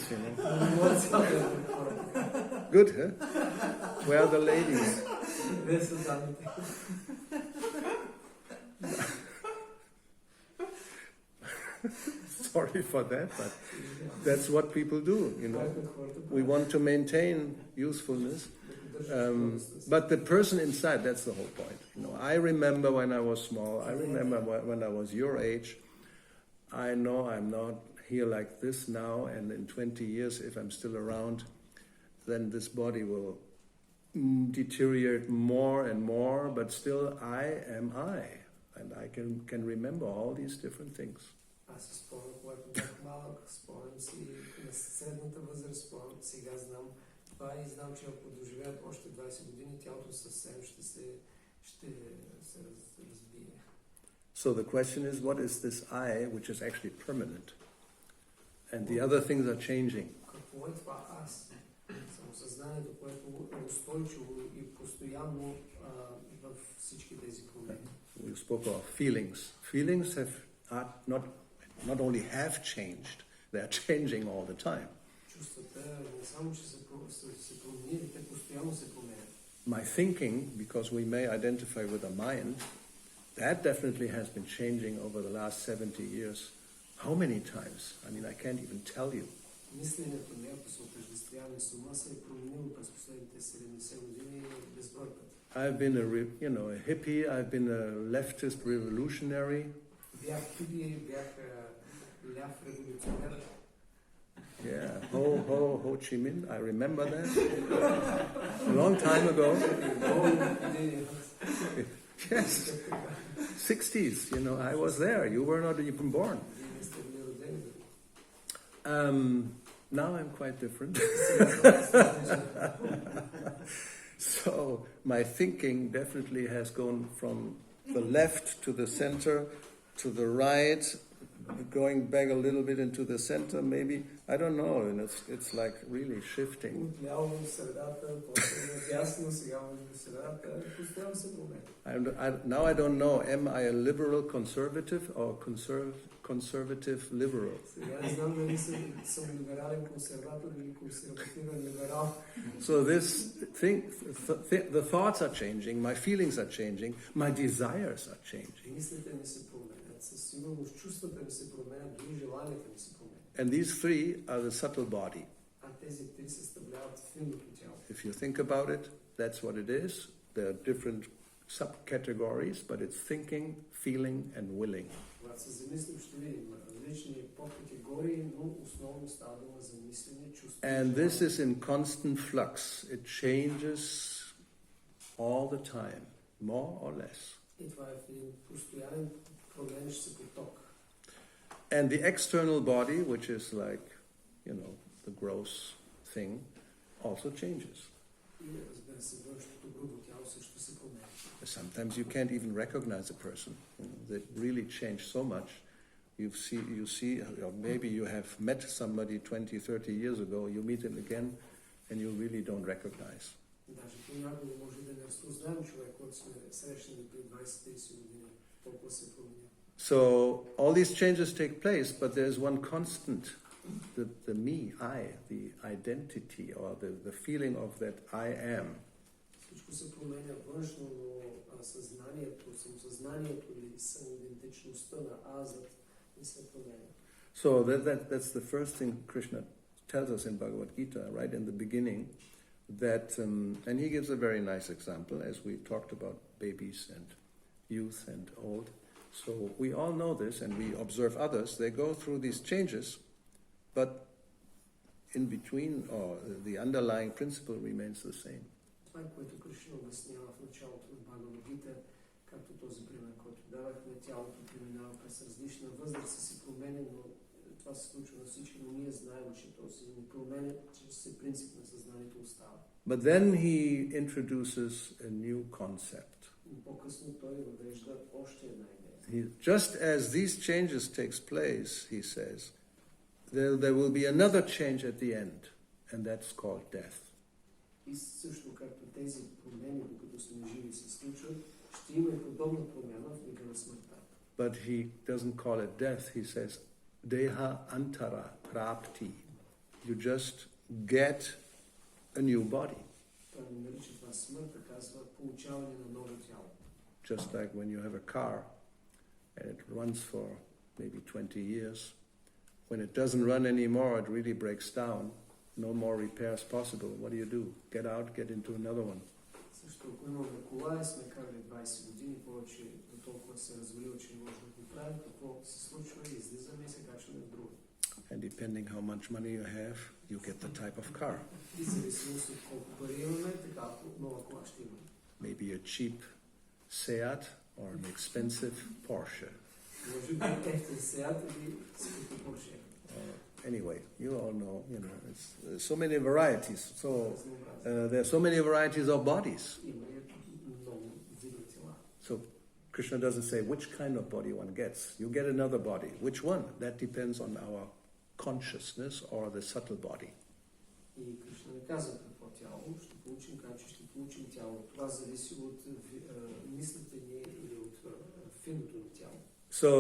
Good, huh? Where are the ladies? Sorry for that, but that's what people do, We want to maintain usefulness. But the person inside, that's the whole point. I remember when I was small, I remember when I was your age. I know I'm not here like this now, and in 20 years, if I'm still around, then this body will deteriorate more and more, but still I am I, and I can remember all these different things. Аз си спомням, когато бях малък, спомням си на средната възраст, спомням, сега знам това и знам, че ако доживеят още 20 години, тялото съвсем ще се разбие. So the question is, what is this I, which is actually permanent? And the other things are changing. Какво е това аз? Самосъзнанието, което е устойчиво и постоянно в всички тези промени. We spoke of feelings. Feelings are not only have changed, they are changing all the time. My thinking, because we may identify with a mind, that definitely has been changing over the last 70 years. How many times? I mean, I can't even tell you. I've been a hippie, I've been a leftist revolutionary. Yeah, Ho Chi Minh, I remember that. A long time ago. Yes, 60s, I was there. You were not even born. Now I'm quite different. So my thinking definitely has gone from the left to the center, to the right, going back a little bit into the center, maybe. I don't know, and it's like really shifting. Now I don't know, am I a liberal conservative or conservative liberal? So this thing, the thoughts are changing, my feelings are changing, my desires are changing. And these three are the subtle body. If you think about it, that's what it is. There are different subcategories, but it's thinking, feeling, and willing. And this is in constant flux. It changes all the time, more or less. And the external body, which is like, you know, the gross thing, also changes. И разбира се, външното грубо тяло също се променя. Sometimes you can't even recognize a person. You know, they really change so much. You see, or maybe you have met somebody 20, 30 years ago, you meet him again, and you really don't recognize. Даже понякога може да не разпознаем човек, който сме срещнали при 20-30 години. Толкова се променя. So all these changes take place, but there's one constant, the me, I, the identity, or the feeling of that I am. Всичко се променя външно, но съзнанието, самосъзнанието или самоидентичността на азът не се променя. So that's the first thing Krishna tells us in Bhagavad Gita, right in the beginning, that, and he gives a very nice example, as we talked about babies and youth and old. So we all know this, and we observe others. They go through these changes, but in between, or the underlying principle remains the same. Това е, което Кришна обяснява в началото на Бхагавад Гита, както този пример, който давахме, тялото преминава през различна възраст, се променя, но това се случва на всички, но ние знаем, че този не променя, че се принцип на съзнанието остава. But then he introduces a new concept. По-късно той въвежда още една идея. Just as these changes takes place, he says, there will be another change at the end, and that's called death. И също както тези промени, докато сме живи, се случват, ще има и подобна промяна в мига на смъртта. But he doesn't call it death, he says, deha antara prapti. You just get a new body. Той не нарича това смърт, а казва получаване на ново тяло. Just like when you have a car, and it runs for maybe 20 years. When it doesn't run anymore, it really breaks down. No more repairs possible. What do? Get out, get into another one. Също ако имаме кола и сме карали 20 години, повече до толкова се развалило, че не може да го правим, какво се случва, излизаме и се качваме в друго. And depending how much money you have, you get the type of car. И зависимост от колко пари имаме, така нова кола ще имаме. Maybe a cheap Seat or an expensive Porsche. Може би ефтин Seat или скъпо Porsche. Anyway, you all know, it's so many varieties. So there are so many varieties of bodies. So Krishna doesn't say which kind of body one gets. You get another body. Which one? That depends on our consciousness or the subtle body. И Кришна не казва какво тяло ще получим, как ще получим тяло. Това зависи от мислите ни или от финото на тяло. So,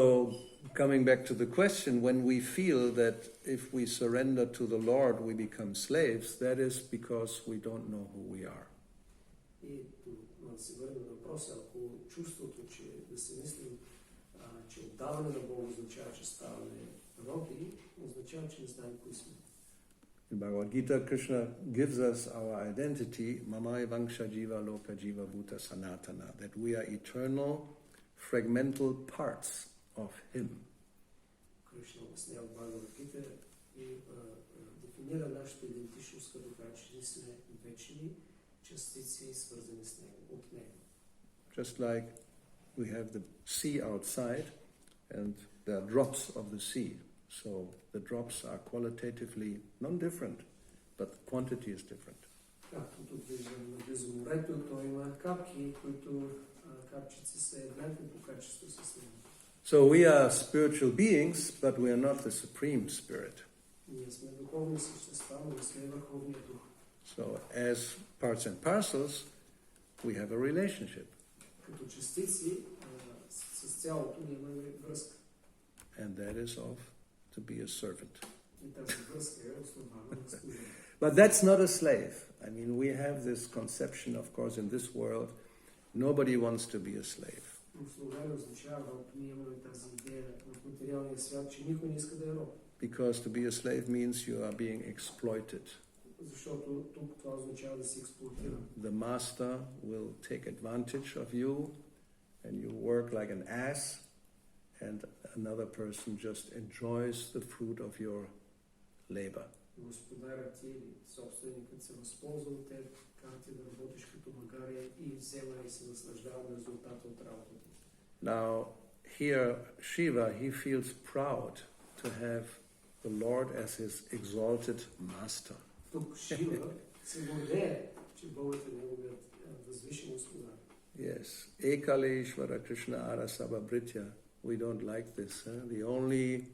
coming back to the question, when we feel that if we surrender to the Lord we become slaves, that is because we don't know who we are. И да се върнем на въпроса, ако чувството, че да се мислим, че отдаване на Бога означава, че ставаме роби, означава, че не знаем кои сме. In Bhagavad Gita, Krishna gives us our identity, Mamai Vangsha Jiva Loka Jiva Bhuta Sanatana, that we are eternal, fragmental parts of Him. Кришна обяснява в Бхагавад Гита и дефинира нашата идентичност като това, че ние сме вечни частици, свързани с Него, от Него. Just like we have the sea outside and there are drops of the sea. So the drops are qualitatively non-different, but the quantity is different. Както тук виждам наблизо морето, то има капки, които капчици са еднакви по качество с него. So we are spiritual beings, but we are not the supreme spirit. Ние сме духовни същества, но не сме върховния дух. So as parts and parcels, we have a relationship. Като частици с цялото ние имаме връзка. And that is of to be a servant. И тази връзка е основана на служение. But that's not a slave. I mean, we have this conception, of course, in this world, nobody wants to be a slave. Условено означава, ние имаме тази идея в материалния свят, че никой не иска да е роб. Because to be a slave means you are being exploited. Защото тук това означава да си експлоатиран. The master will take advantage of you and you work like an ass and another person just enjoys the fruit of your labor. Господарят ти или собственикът се възползва от теб, кара ти да работиш като магария и взема и се наслаждава на резултата от работата. Now, here, Shiva, he feels proud to have the Lord as his exalted master. Тук Шива се гордее, че Бог е неговият възвишен господар. Yes, Ekaleshvara Krishna Arasabha Britya. We don't like this. The only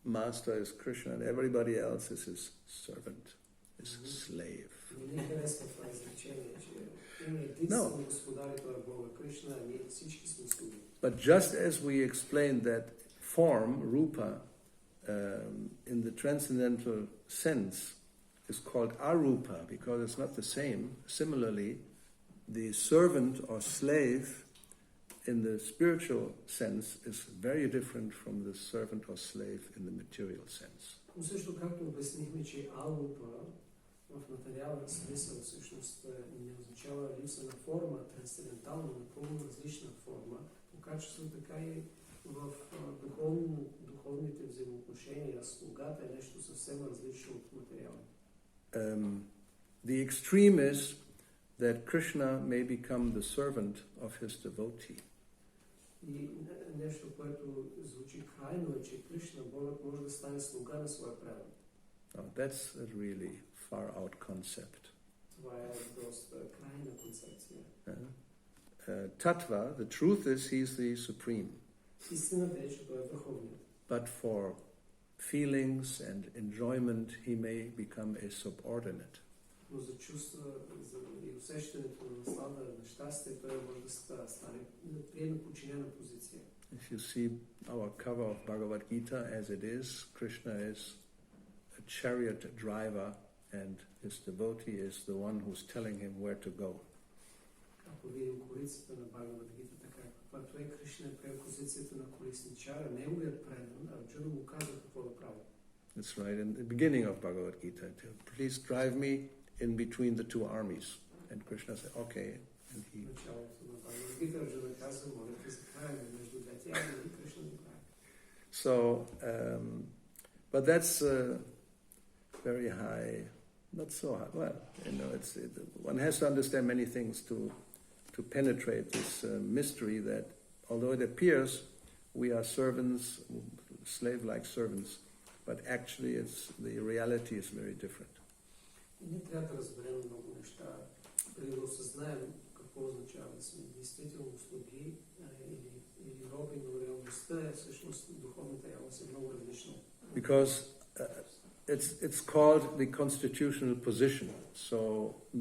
master is Krishna and everybody else is his servant, his slave. Не харесва това изречение, че има единствено господар и той е Бога Кришна, а ние всички сме слуги. But just as we explained that form, rupa, in the transcendental sense is called arupa because it's not the same. Similarly, the servant or slave in the spiritual sense is very different from the servant or slave in the material sense. Но също както обяснихме, че арупа в материален смисъл всъщност не означава липса на форма, трансцендентална, напълно различна форма, по качество, така и в духовните взаимоотношения. Слугата е нещо съвсем различно от материално. The extreme is that Krishna may become the servant of his devotee. И нещо, което звучи крайно е, че Кришна, Богът, може да стане слуга на своя предан. Now, that's a really far out concept. Това е доста крайна концепция. Tattva, the truth is he's the supreme. Истината е, че той е върховният. But for feelings and enjoyment he may become a subordinate. Но за чувства и усещането на наслада, на щастие, той може да стане, да приеме подчинена позиция. If you see our cover of Bhagavad Gita as it is, Krishna is a chariot driver and his devotee is the one who's telling him where to go. Ако видим корицата на Бхагавад Гита, така каквато е, Кришна е приел позицията на колесничара, неговият предан, а Арджуна му казва какво да прави. That's right, in the beginning of Bhagavad Gita, please drive me in between the two armies. And Krishna said, okay. And he... So, but that's very high, not so high. Well, you know, one has to understand many things to penetrate this mystery that although it appears we are servants, slave-like servants, but actually the reality is very different. Ние трябва да разберем много неща, преди да осъзнаем какво означава да сме действително слуги или роби, но реалността е всъщност духовната реалност е много различна. Because it's called the constitutional position, so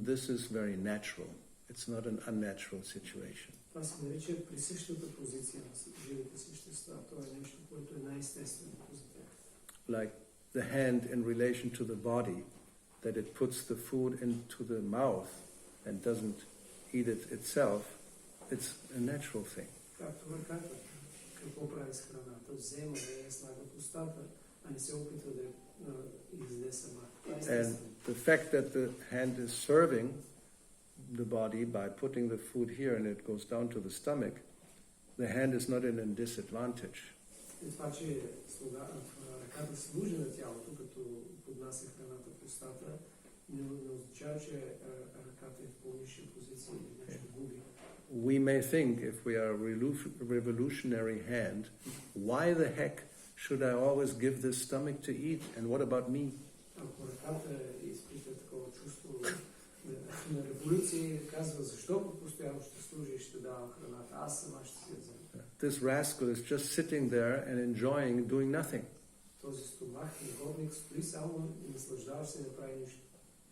this is very natural. It's not an unnatural situation. Това се нарича присъщата позиция на живите същества. Това е нещо, което е най-естествено за тях. Like the hand in relation to the body, that it puts the food into the mouth and doesn't eat it itself, it's a natural thing. Както ръката, какво прави с храната? Взема я слага в устата, а не се опитва да изяде сама. And the fact that the hand is serving the body by putting the food here and it goes down to the stomach, the hand is not in a disadvantage. И това, че ръката служи на тялото, като поднася храната в устата, не означава, че ръката е в по-ниша позиция или нещо губи. We may think, if we are a revolutionary hand, why the heck should I always give this stomach to eat, and what about me? Ако ръката изпита такова чувство на революция, казва, защо постоянно ще служи и ще давам храната, аз сама ще си я взема. This rascal is just sitting there and enjoying doing nothing. Този стомах, негодник, стои само и наслаждава се и не прави нищо.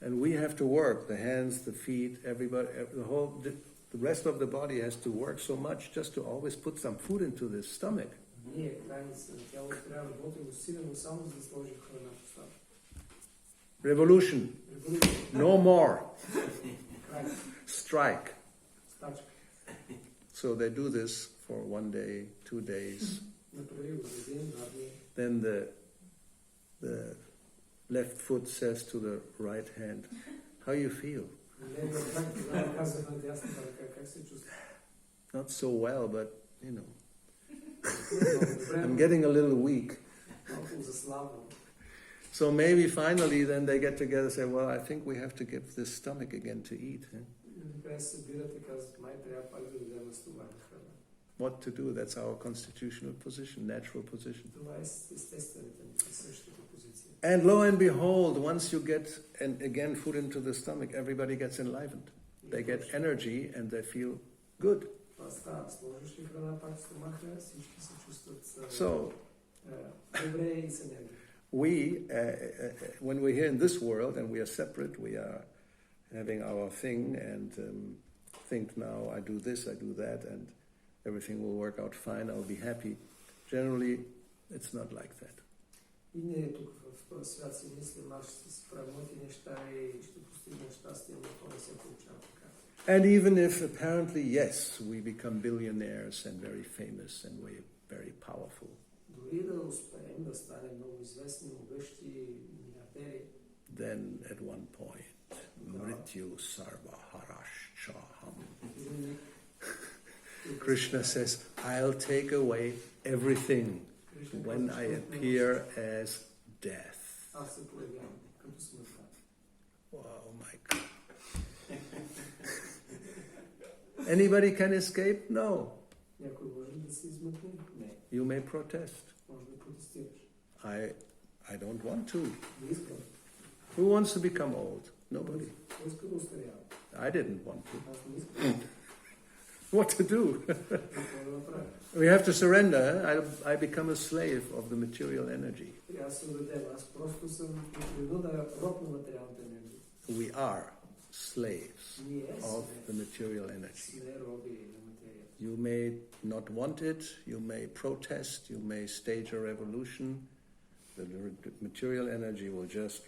And we have to work, the hands, the feet, everybody, the rest of the body has to work so much just to always put some food into this stomach. Ние, крайниците на тялото, трябва да работим усилено само за да сложим храна в устата. Revolution. No more. Strike. Стачка. So they do this for 1 day, 2 days. Then the left foot says to the right hand, how you feel? Not so well, but you know, I'm getting a little weak. So maybe finally then they get together and say, well, I think we have to give this stomach again to eat. What to do? That's our constitutional position, natural position. And lo and behold, once you get, and again, food into the stomach, everybody gets enlivened. They get energy and they feel good. Това става. Сложиш ли храна пак в стомаха, всички се чувстват So, добре и с енергия. we, when we're here in this world and we are separate, we are having our thing and think now I do this, I do that, and everything will work out fine, I'll be happy. Generally, it's not like that. И ние тук в този свят си мислим, аз ще си правя моите неща и ще постигна щастие, но това не се получава така. And even if apparently, yes, we become billionaires and very famous and we're very powerful, Дори да успеем да станем много известни, могъщи милиардери, then at one point, Mrityu Sarva Harashchaham. Krishna says, I'll take away everything when I appear as death. аз се появявам като смъртта. Wow, my God. Anybody can escape? No. Някой може ли да се измъкне? Не. You may protest. Може да протестираш. I don't want to. Не искам. Who wants to become old? Nobody. Не искам да устарявам. I didn't want to. Аз не искам. What to do? Какво да направя? We have to surrender. I become a slave of the material energy. Трябва да се отдадем. Аз просто съм принуда роб на материалната енергия. We are slaves Ние of the material energy. сме роби на материята. You may not want it, you may protest, you may stage a revolution. The material energy will just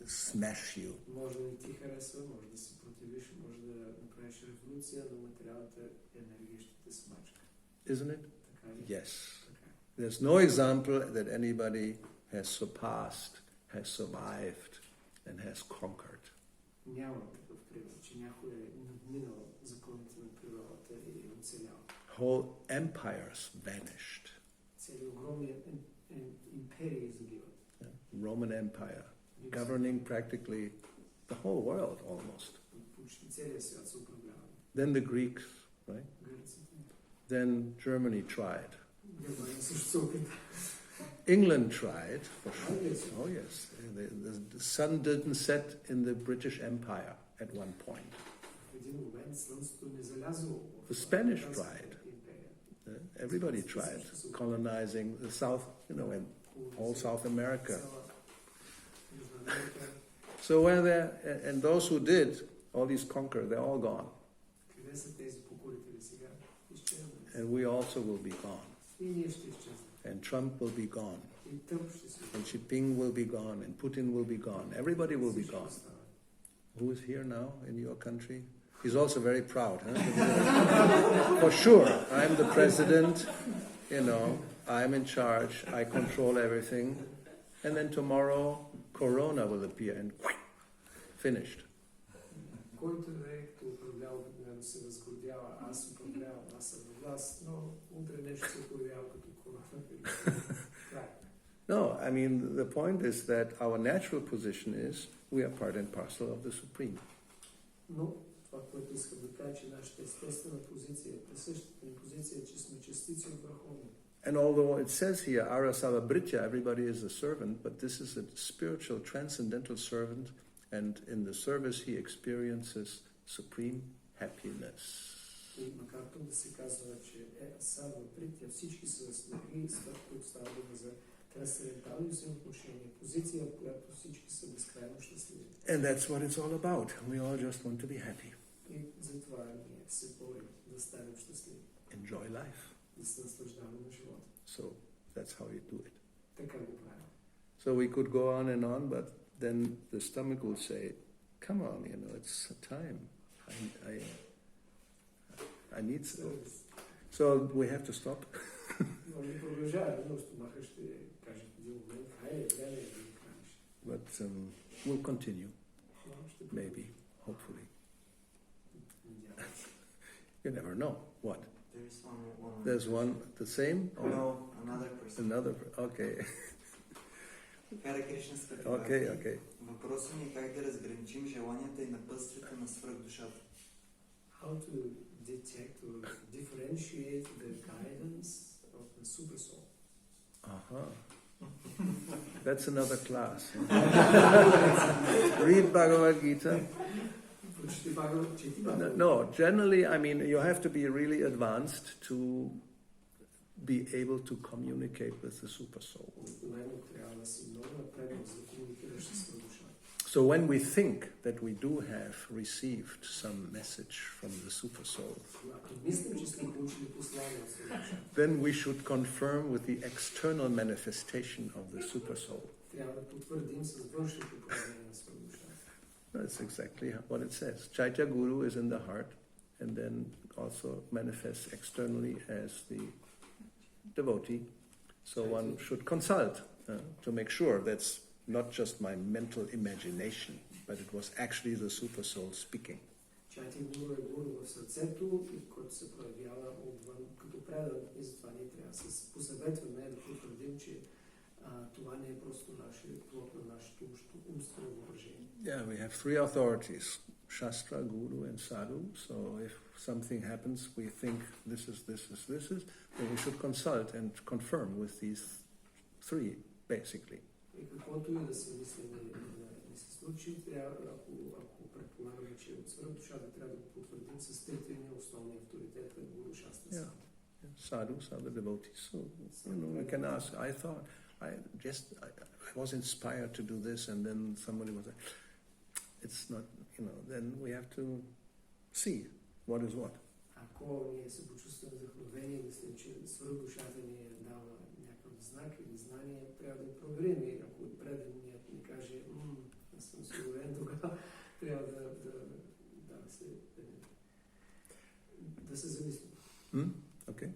smash you. Може да не ти харесва, може да се противиш, може да направиш революция, но материалната енергия ще те смачка. Isn't it? Така ли? Yes. There's no example that anybody has surpassed, has survived, and has conquered. Няма такъв пример, че някой е надминал законите на природата и е оцелял. Whole empires vanished. Цели огромни империи загиват. Roman Empire, governing practically the whole world almost. Почти целият свят се управлява. Then the Greeks, right? Гърците. Then Germany tried. Германия също се опита. England tried, for sure. Oh yes, the sun didn't set in the British Empire at one point. В един момент слънцето не залязло. The Spanish tried. Everybody tried colonizing the South, and all South America. So where there, and those who did, all these conquer, they're all gone. Къде са тези покорители сега? Изчезнали. And we also will be gone. И ние ще изчезнем. And Trump will be gone. И Тръмп ще се And Xi Jinping will be gone. And Putin will be gone. Everybody will be gone. Who is here now in your country? He's also very proud, huh? For sure, I'm the president, I'm in charge, I control everything. And then tomorrow, Corona will appear and finished. Който е, като управлява, обикновено се възгордява, аз управлявам, аз съм на власт, но утре нещо се появява като корона. No, I mean, the point is that our natural position is we are part and parcel of the Supreme. Но това, което искам да кажа, че нашата естествена позиция, присъщата ни позиция, че сме частици от Върховния. And although it says here, Arasava Britya, everybody is a servant, but this is a spiritual, transcendental servant, and in the service he experiences supreme happiness. И макар тук да се казва, че Сава Бритя, всички са слуги, които става дума за трансцендентални взаимоотношения, позиция, в която всички са безкрайно щастливи. And that's what it's all about. We all just want to be happy. И затова ние се борим да станем щастливи. Enjoy life. Да се наслаждаваме на живота. So that's how you do it. Така го правим. So we could go on, but then the stomach will say, come on, it's time. I need so. So we have to stop. Може да продължава, но стомаха ще каже в един момент, хайде, време да ги кажеш. But we'll continue. Maybe, hopefully. You never know. What? There is one. There's one the same? Or No, another person. Okay. Харе Кришна скъпи. Okay. Въпросът ми е как да разграничим желанията и напътствията на свръхдушата. How to detect or differentiate the guidance of the super soul. That's another class. Read Bhagavad Gita. No, generally, I mean, you have to be really advanced to be able to communicate with the Super Soul. So when we think that we do have received some message from the Super Soul, then we should confirm with the external manifestation of the Super Soul. That's exactly what it says. Chaitya Guru is in the heart and then also manifests externally as the devotee. So one should consult to make sure that's not just my mental imagination, but it was actually the Super Soul speaking. Chaitya Guru е Гуру в сърцето, който се проявява отвън като предан и затова ние трябва да се посъветваме да потвърдим, че това не е просто плод на нашето умствено въображение. Yeah, we have three authorities, Shastra, Guru and Sadhu. So if something happens, we think this is, then we should consult and confirm with these three, basically. И каквото и да се мисли не се случи, ако предполагаме, че от свърх душа да трябва да го потвърдим с трите ни основни авторитета, Гуру, Шастра, Садху. Sadhus are the devotees. So, we can ask, I thought, I was inspired to do this, and then somebody was like, it's not, then we have to see what is what. Ако ние се почувстваме захлавени и мислим, че свърх душата ни е дала някакъв знак или знание, трябва да проверим. И ако преданият ни каже, аз съм сигурен, тогава трябва да се замислим. Okay.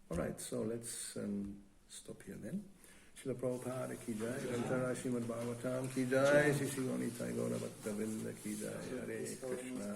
Alright, so let's stop here then. Srila Prabhupada ki jai, Granthara Srimad Bhagavatam ki jai, Shri Gauri Gaura Bhakta Vrinda ki jai, Hare Krishna.